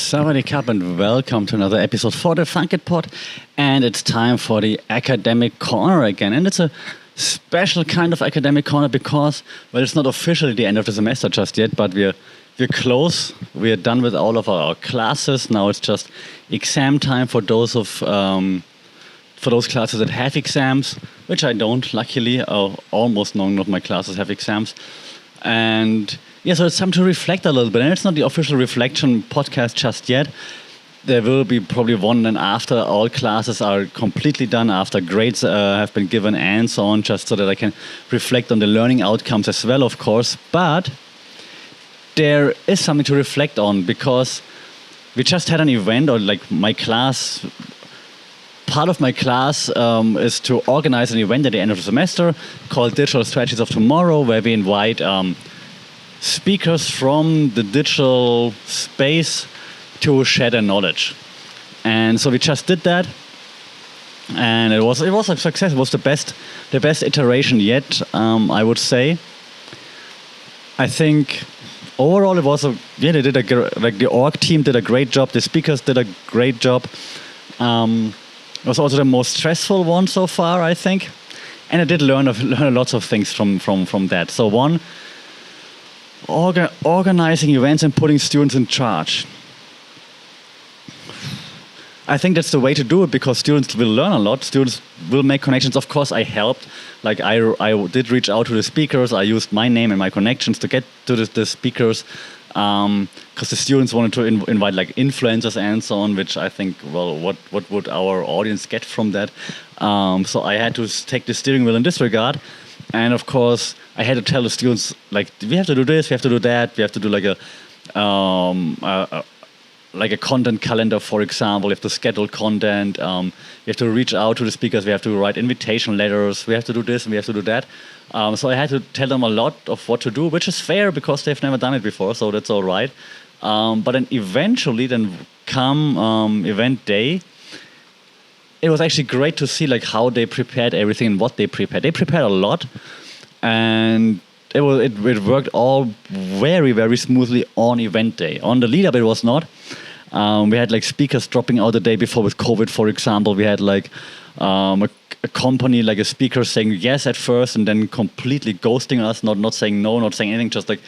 Sawadee Cup and welcome to another episode for the Funkit Pod. And it's time for the Academic Corner again. And it's a special kind of Academic Corner because, well, it's not officially the end of the semester just yet, but we're close. We're done with all of our classes. Now it's just exam time for those classes that have exams, which I don't, luckily. Almost none of my classes have exams. And yeah, so it's time to reflect a little bit. And it's not the official reflection podcast just yet. There will be probably one then after all classes are completely done, after grades have been given and so on, just so that I can reflect on the learning outcomes as well, of course. But there is something to reflect on because we just had an event, or like my class, part of my class is to organize an event at the end of the semester called Digital Strategies of Tomorrow, where we invite speakers from the digital space to share their knowledge. And so we just did that, and it was a success. It was the best iteration yet, I would say. I think overall it was the org team did a great job. The speakers did a great job. It was also the most stressful one so far, I think, and I did learn lots of things from that. So one, organizing events and putting students in charge. I think that's the way to do it because students will learn a lot. Students will make connections. Of course, I helped. Like I did reach out to the speakers. I used my name and my connections to get to the speakers because the students wanted to invite like influencers and so on, which I think, well, what would our audience get from that? So I had to take the steering wheel in this regard. And of course, I had to tell the students, like, we have to do this, we have to do that, we have to do like a content calendar, for example. We have to schedule content. We have to reach out to the speakers. We have to write invitation letters. We have to do this and we have to do that. So I had to tell them a lot of what to do, which is fair because they've never done it before, so that's all right. But then eventually, come event day, it was actually great to see like how they prepared everything and what they prepared. They prepared a lot, and it worked all very, very smoothly on event day. On the lead up, it was not. We had like speakers dropping out the day before with COVID, for example. We had like a company, like a speaker saying yes at first and then completely ghosting us, not saying no, not saying anything, just like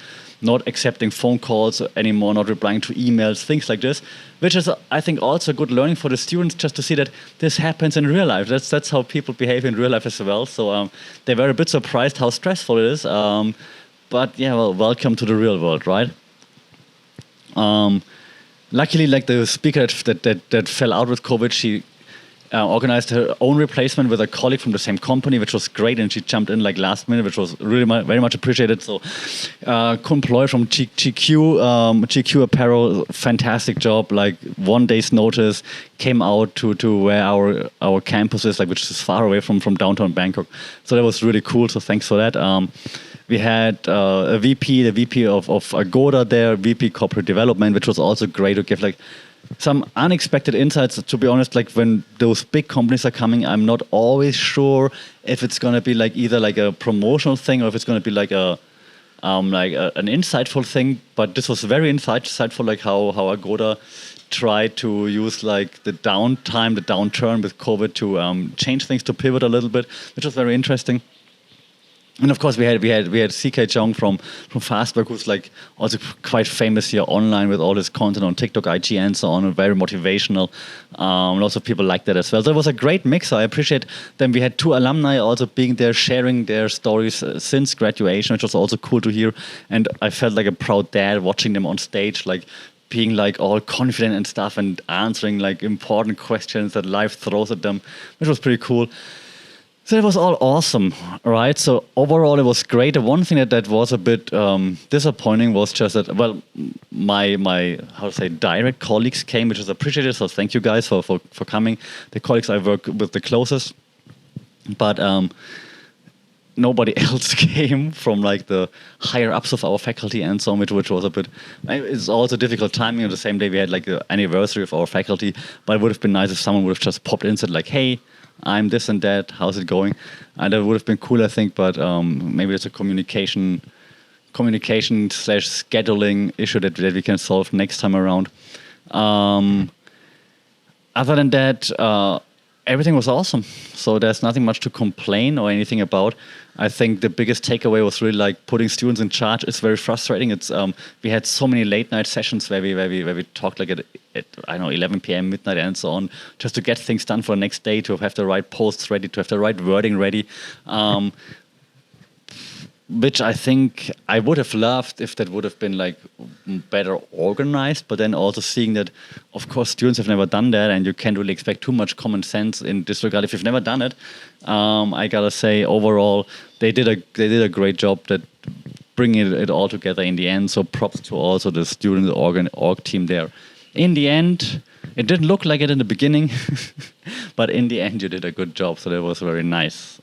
not accepting phone calls anymore, not replying to emails, things like this, which is, I think, also good learning for the students just to see that this happens in real life. That's how people behave in real life as well. So they were a bit surprised how stressful it is. But yeah, well, welcome to the real world, right? Luckily, like the speaker that fell out with COVID, she organized her own replacement with a colleague from the same company, which was great, and she jumped in like last minute, which was really very much appreciated. So, Comploy from GQ Apparel, fantastic job. Like 1 day's notice, came out to where our campus is, like which is far away from downtown Bangkok. So that was really cool. So thanks for that. We had the VP of Agoda there, VP Corporate Development, which was also great to give like some unexpected insights. To be honest, like when those big companies are coming, I'm not always sure if it's going to be like either like a promotional thing or if it's going to be like an insightful thing. But this was very insightful, like how Agoda tried to use like the downturn with COVID to change things, to pivot a little bit, which was very interesting. And of course, we had CK Chong from Fastback, who's like also quite famous here online with all his content on TikTok, IG, and so on, and very motivational. Lots of people like that as well. So it was a great mix. I appreciate them. We had 2 alumni also being there, sharing their stories since graduation, which was also cool to hear. And I felt like a proud dad watching them on stage, like being like all confident and stuff and answering like important questions that life throws at them, which was pretty cool. So it was all awesome, right? So overall, it was great. The one thing that was a bit disappointing was just that, well, my direct colleagues came, which is appreciated. So thank you guys for coming. The colleagues I work with the closest, but nobody else came from like the higher ups of our faculty and so on, which was a bit. It's also difficult timing. On the same day, we had like the anniversary of our faculty, but it would have been nice if someone would have just popped in and said like, "Hey, I'm this and that, how's it going?" And that would have been cool, I think, but maybe it's a communication / scheduling issue that we can solve next time around. Other than that, everything was awesome. So there's nothing much to complain or anything about. I think the biggest takeaway was really like putting students in charge. It's very frustrating. It's we had so many late night sessions where we talked like at I don't know 11 p.m. midnight and so on, just to get things done for the next day, to have the right posts ready, to have the right wording ready. Which I think I would have loved if that would have been like better organized, but then also seeing that, of course, students have never done that, and you can't really expect too much common sense in this regard if you've never done it. I gotta say, overall, they did a great job that bringing it all together in the end. So props to also the student org team there. In the end, it didn't look like it in the beginning, but in the end, you did a good job. So that was very nice.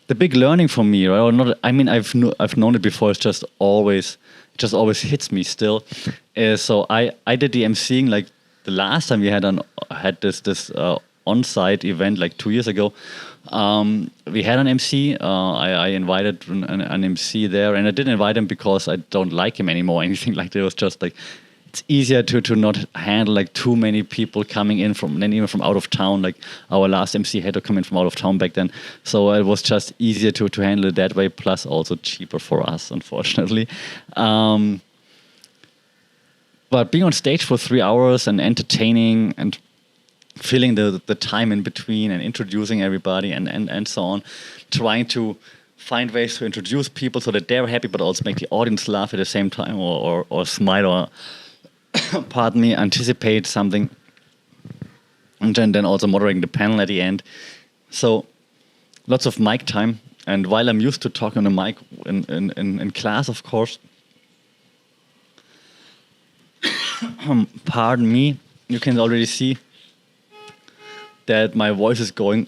The big learning for me, right? Or not, I mean, I've known it before. It just always hits me still. So I did the emceeing like the last time we had this on-site event like 2 years ago. We had an MC. I invited an MC there, and I didn't invite him because I don't like him anymore or anything like that. It was just like, it's easier to not handle like too many people coming in even from out of town. Like our last MC had to come in from out of town back then, so it was just easier to handle it that way. Plus, also cheaper for us, unfortunately. But being on stage for 3 hours and entertaining and filling the time in between and introducing everybody and so on, trying to find ways to introduce people so that they're happy, but also make the audience laugh at the same time or smile or pardon me, anticipate something, and then also moderating the panel at the end. So lots of mic time. And while I'm used to talking on the mic in class, of course, pardon me, you can already see that my voice is going.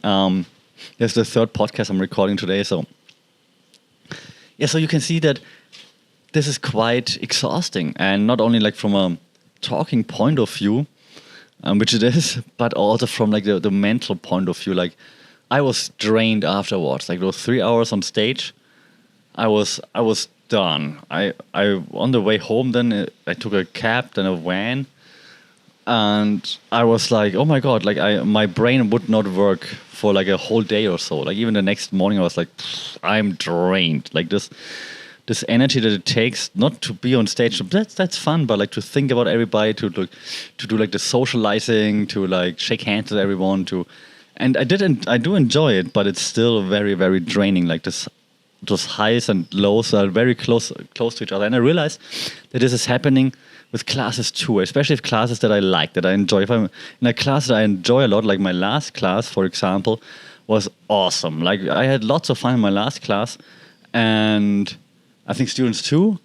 There's the third podcast I'm recording today. So yeah, so you can see that this is quite exhausting, and not only like from a talking point of view, which it is, but also from like the mental point of view. Like I was drained afterwards. Like those 3 hours on stage, I was done. I on the way home then I took a cab, then a van, and I was like, oh my god, like my brain would not work for like a whole day or so. Like even the next morning I was like, I'm drained. Like this energy that it takes not to be on stage, that's fun, but like to think about everybody, to do like the socializing, to like shake hands with everyone, and I do enjoy it, but it's still very, very draining. Like those highs and lows are very close to each other, and I realize that this is happening with classes too, especially if classes that I like, that I enjoy. If I'm in a class that I enjoy a lot, like my last class, for example, was awesome. Like I had lots of fun in my last class, and I think students too.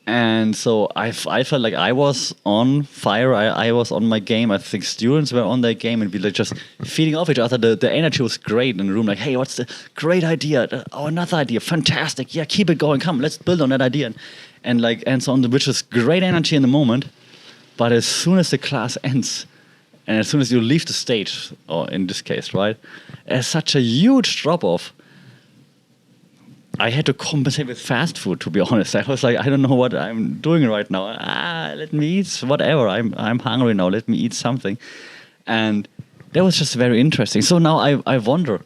And so I felt like I was on fire. I was on my game. I think students were on their game, and we like just feeding off each other. The energy was great in the room. Like, hey, what's the great idea? Oh, another idea. Fantastic. Yeah, keep it going. Come, let's build on that idea. And so on, which is great energy in the moment. But as soon as the class ends, and as soon as you leave the stage, or in this case, right, there's such a huge drop off. I had to compensate with fast food, to be honest. I was like, I don't know what I'm doing right now. Let me eat whatever. I'm hungry now. Let me eat something. And that was just very interesting. So now I wonder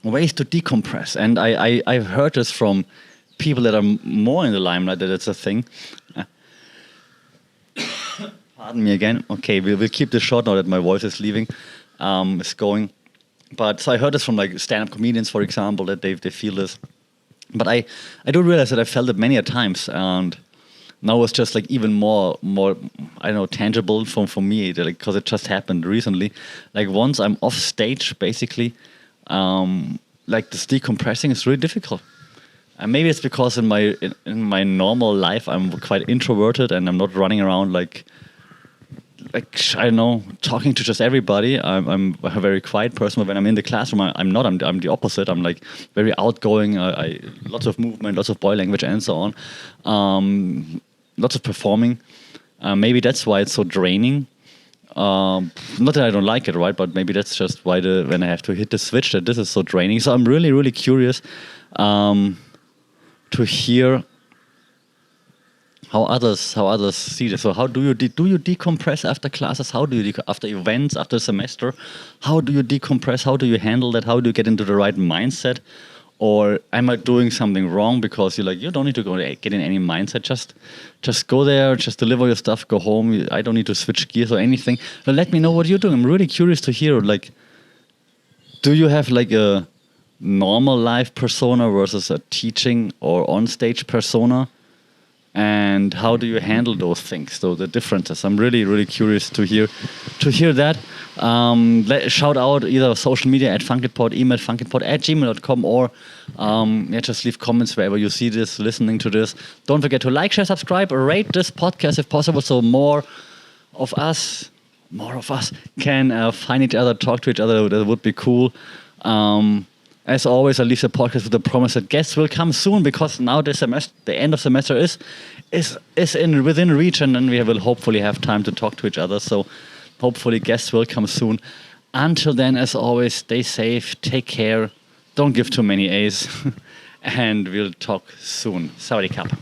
ways to decompress. And I've heard this from people that are more in the limelight, that it's a thing. Pardon me again. Okay, we'll keep this short now that my voice is leaving. It's going. But so I heard this from like stand-up comedians, for example, that they feel this. But I do realize that I felt it many a times, and now it's just like even more I don't know, tangible for me, because it just happened recently. Like once I'm off stage, basically, like this decompressing is really difficult. And maybe it's because in my normal life I'm quite introverted and I'm not running around like I don't know, talking to just everybody. I'm a very quiet person, but when I'm in the classroom, I'm not. I'm the opposite. I'm like very outgoing. Lots of movement, lots of body language, and so on. Lots of performing. Maybe that's why it's so draining. Not that I don't like it, right? But maybe that's just why when I have to hit the switch, that this is so draining. So I'm really, really curious to hear how others see this. So how do you decompress after classes? How do you after events, after semester? How do you decompress? How do you handle that? How do you get into the right mindset? Or am I doing something wrong? Because you don't need to get in any mindset. Just go there, just deliver your stuff, go home. I don't need to switch gears or anything. But let me know what you're doing. I'm really curious to hear. Like, do you have like a normal life persona versus a teaching or on stage persona? And how do you handle those things, so the differences? I'm really, really curious to hear that. Shout out either social media at funkitpod, email funkitpod@gmail.com, or just leave comments wherever you see this, listening to this. Don't forget to like, share, subscribe, or rate this podcast if possible, so more of us can find each other, talk to each other. That would be cool. As always, I leave the podcast with the promise that guests will come soon, because now the end of semester is within reach, and then we will hopefully have time to talk to each other. So hopefully guests will come soon. Until then, as always, stay safe, take care, don't give too many A's, and we'll talk soon. Sawadee Kap.